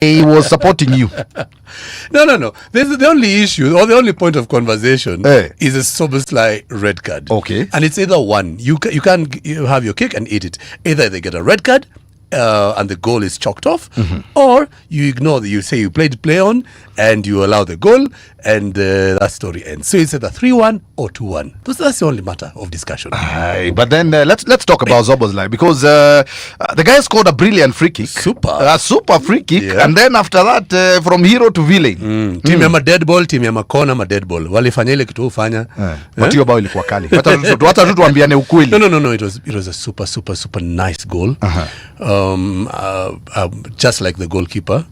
he was supporting you. No. The only issue or the only point of conversation is a Soboslai red card. Okay. And it's either one. You can't have your cake and eat it. Either they get a red card and the goal is chalked off, or you ignore you say you played play on and you allow the goal and that story ends. So it's either 3-1 or 2-1. That's the only matter of discussion. But then let's talk about Zoboslai, because the guy scored a brilliant free kick. Super free kick, and then after that from hero to villain. Team ya dead ball, team ya kona ma dead ball. Walifanya ile kitu ufanya. But hiyo bao ilikuwa kali. Hata tu tuambiane ukweli. No, it was a super nice goal. Just like the goalkeeper,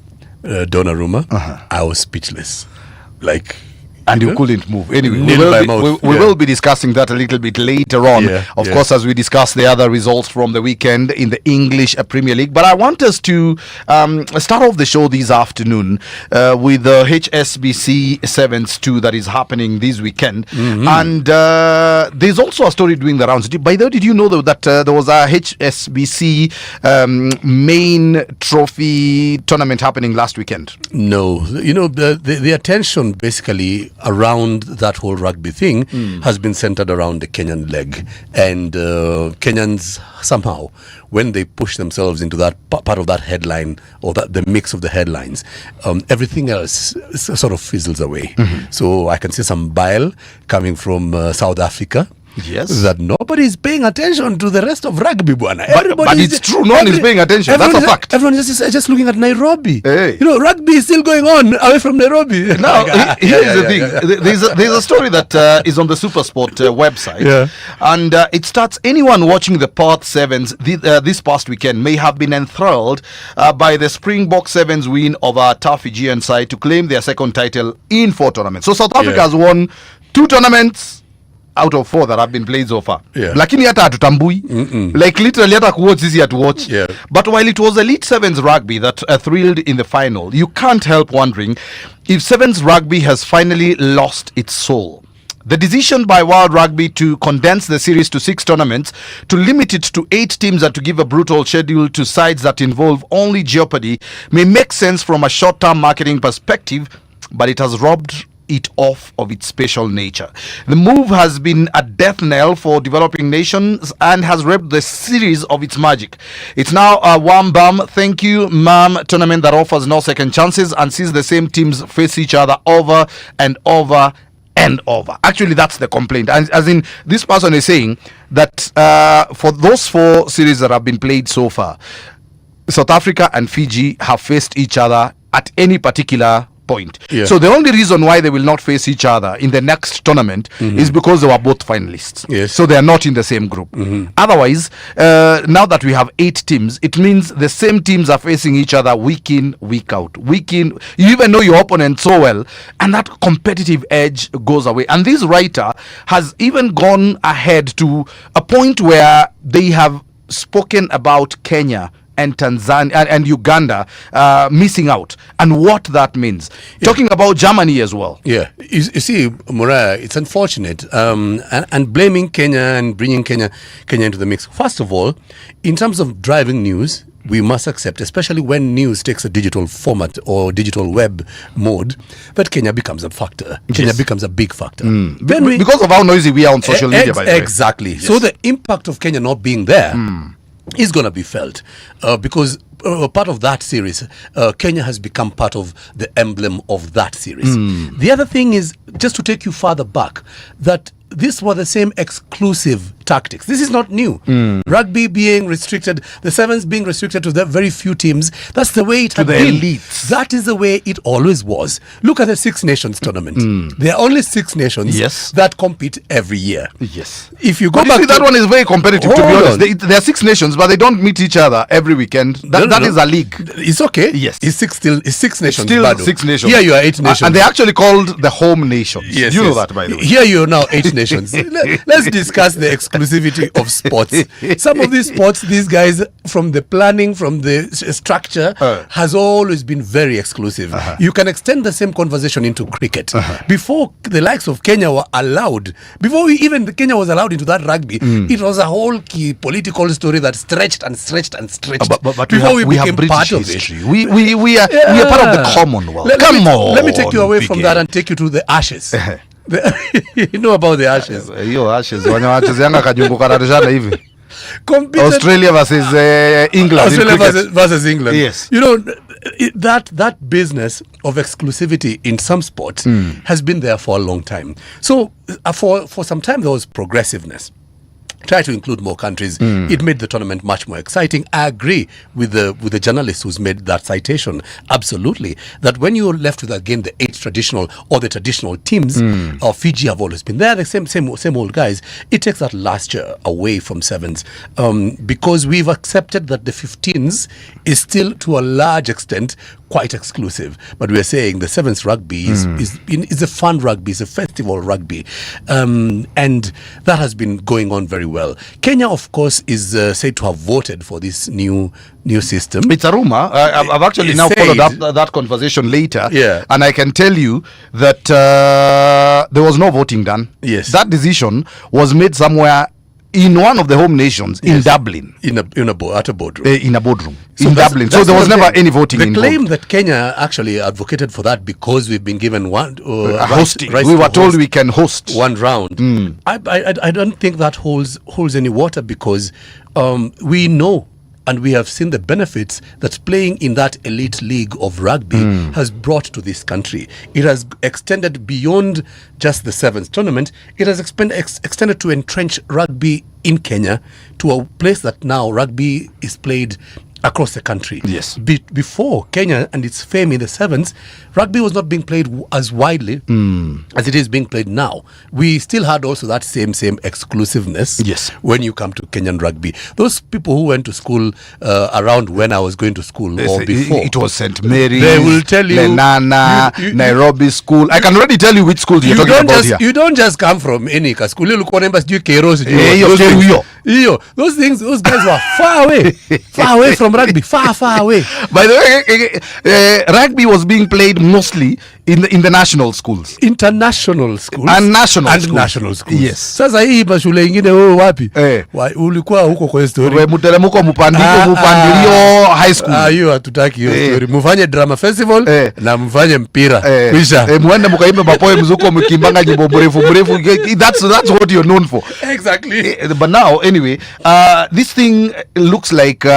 Donnarumma, I was speechless. And you couldn't move. Anyway, we will be discussing that a little bit later on. Of course, as we discuss the other results from the weekend in the English Premier League. But I want us to start off the show this afternoon with the HSBC Sevens 2 that is happening this weekend. And there's also a story doing the rounds. By the way, did you know that there was a HSBC main trophy tournament happening last weekend? No. You know, the attention basically around that whole rugby thing has been centered around the Kenyan leg, and Kenyans somehow, when they push themselves into that part of that headline or the mix of the headlines, everything else sort of fizzles away. So I can see some bile coming from South Africa. Yes. That nobody is paying attention to the rest of rugby, bwana. But it's true, no one is paying attention. That's a fact. Everyone is just looking at Nairobi. Hey. You know, rugby is still going on away from Nairobi. Now, here's the thing. There's a story that is on the Supersport website. And it starts, anyone watching the Perth Sevens this past weekend may have been enthralled by the Springbok Sevens win over a tough Fijian side to claim their second title in 4 tournaments. So South Africa has won 2 tournaments out of 4 that have been played so far. Lakini hata hatutambui. Like literally hata kuwatch sisi hatuwatch. But while it was Elite Sevens rugby that thrilled in the final, you can't help wondering if Sevens rugby has finally lost its soul. The decision by World Rugby to condense the series to 6 tournaments, to limit it to 8 teams and to give a brutal schedule to sides that involve only jeopardy may make sense from a short-term marketing perspective, but it has robbed it off of its special nature. The move has been a death knell for developing nations and has robbed the series of its magic. It's now a wham bam, thank you ma'am tournament that offers no second chances and sees the same teams face each other over and over and over. Actually, that's the complaint. And as in, this person is saying that for those 4 series that have been played so far, South Africa and Fiji have faced each other at any particular point. So the only reason why they will not face each other in the next tournament is because they were both finalists. So they are not in the same group. Otherwise, now that we have 8 teams, it means the same teams are facing each other week in, week out. You even know your opponent so well, and that competitive edge goes away. And this writer has even gone ahead to a point where they have spoken about Kenya and Tanzania and Uganda missing out, and what that means. Talking about Germany as well. You see, Muraya, it's unfortunate, and blaming Kenya and bringing Kenya into the mix. First of all, in terms of driving news, we must accept, especially when news takes a digital format or digital web mode, that Kenya becomes a factor. Kenya becomes a big factor. Because of how noisy we are on social media, by the way. Exactly. So the impact of Kenya not being there is going to be felt because part of that series, Kenya has become part of the emblem of that series. The other thing is, just to take you further back, that these were the same exclusive tactics. This is not new. Rugby being restricted, the Sevens being restricted to the very few teams, that's the way it had been. To the elites. That is the way it always was. Look at the 6 Nations tournament. There are only 6 nations that compete every year. If you go back, that one is very competitive, to be honest. There are 6 nations, but they don't meet each other every weekend. That is a league. It's okay. It's 6 nations. Still 6 nations. Here you are 8 nations. And they're actually called the home nations. You know that, by the way. Here you are now 8 nations. Let's discuss the exclusive exclusivity of sports. Some of these sports, these guys, from the planning, from the structure, has always been very exclusive. You can extend the same conversation into cricket. Before the likes of Kenya were allowed, before even Kenya was allowed into that rugby, it was a whole key political story that stretched and stretched and stretched. But before we have became British part of history. it. We are part of the Commonwealth. Let me take you away from that and take you to the Ashes. You know about the Ashes. Ashes wanachezanga kajungu kararishana hivi. Competed Australia versus England. Australia versus England. Yes. You know, that business of exclusivity in some sports has been there for a long time. So for some time there was progressiveness. Try to include more countries. It made the tournament much more exciting. I agree with the journalist who's made that citation. Absolutely, that when you're left with again the 8 traditional or the traditional teams of Fiji have always been there, the same old guys. It takes that last year away from sevens because we've accepted that the 15s is still to a large extent quite exclusive. But we're saying the sevens rugby is a fun rugby, is a festival rugby, and that has been going on very well. Kenya, of course, is said to have voted for this new system. It's a rumor. I've actually now followed up that conversation later, and I can tell you that there was no voting done. Yes, that decision was made somewhere in one of the home nations, in Dublin, at a boardroom. In a boardroom in Dublin. So there was never any voting. The claim that Kenya actually advocated for that because we've been given one hosting. We were told we can host one round. I don't think that holds any water because we know. And we have seen the benefits that playing in that elite league of rugby has brought to this country. It has extended beyond just the sevens tournament. It has extended to entrench rugby in Kenya to a place that now rugby is played across the country. Yes. Before Kenya and its fame in the sevens, rugby was not being played as widely as it is being played now. We still had also that same exclusiveness. Yes. When you come to Kenyan rugby, those people who went to school around when I was going to school or before, it was St. Mary's, they will tell you, Lenana, Nairobi school. I can already tell you which schools you're talking about here. You don't just come from any school. Those things, those guys were far away from rugby, far away. By the way, rugby was being played mostly in the national schools, international schools, and national schools. Yes. Sasa hii mashule ingine wewe wapi? Ulikuwa huko kwa story. Wewe mteremko mpandilio high school. Hiyo hatutaki hiyo story. Mfanye drama festival na mfanye mpira. Kisha muende mkaimbe mapoe mzuko mkimbanga nyimbo mrefu. That's what you're known for. Exactly. But now anyway, this thing looks like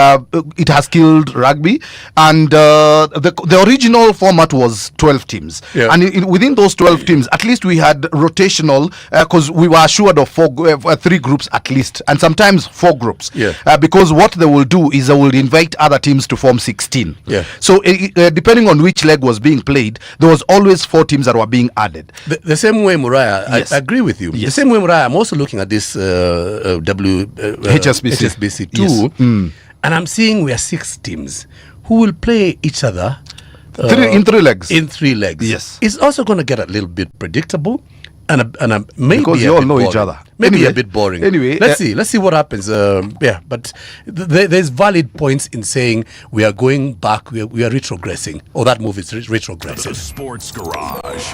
it has killed rugby, and the original format was 12 teams. And within those 12 teams, at least we had rotational, because we were assured of 3 groups at least, and sometimes 4 groups. Because what they will do is they will invite other teams to form 16. So depending on which leg was being played, there was always 4 teams that were being added. The same way, Muraya, I agree with you. The same way, Muraya, I'm also looking at this HSBC too, and I'm seeing we are 6 teams who will play each other in 3 legs. In 3 legs. Yes. It's also going to get a little bit predictable and maybe because you all know each other. Maybe a bit boring. Anyway, let's see what happens. But there's valid points in saying we are going back, we are retrogressing, or that move is retrogressive. The Sports Garage.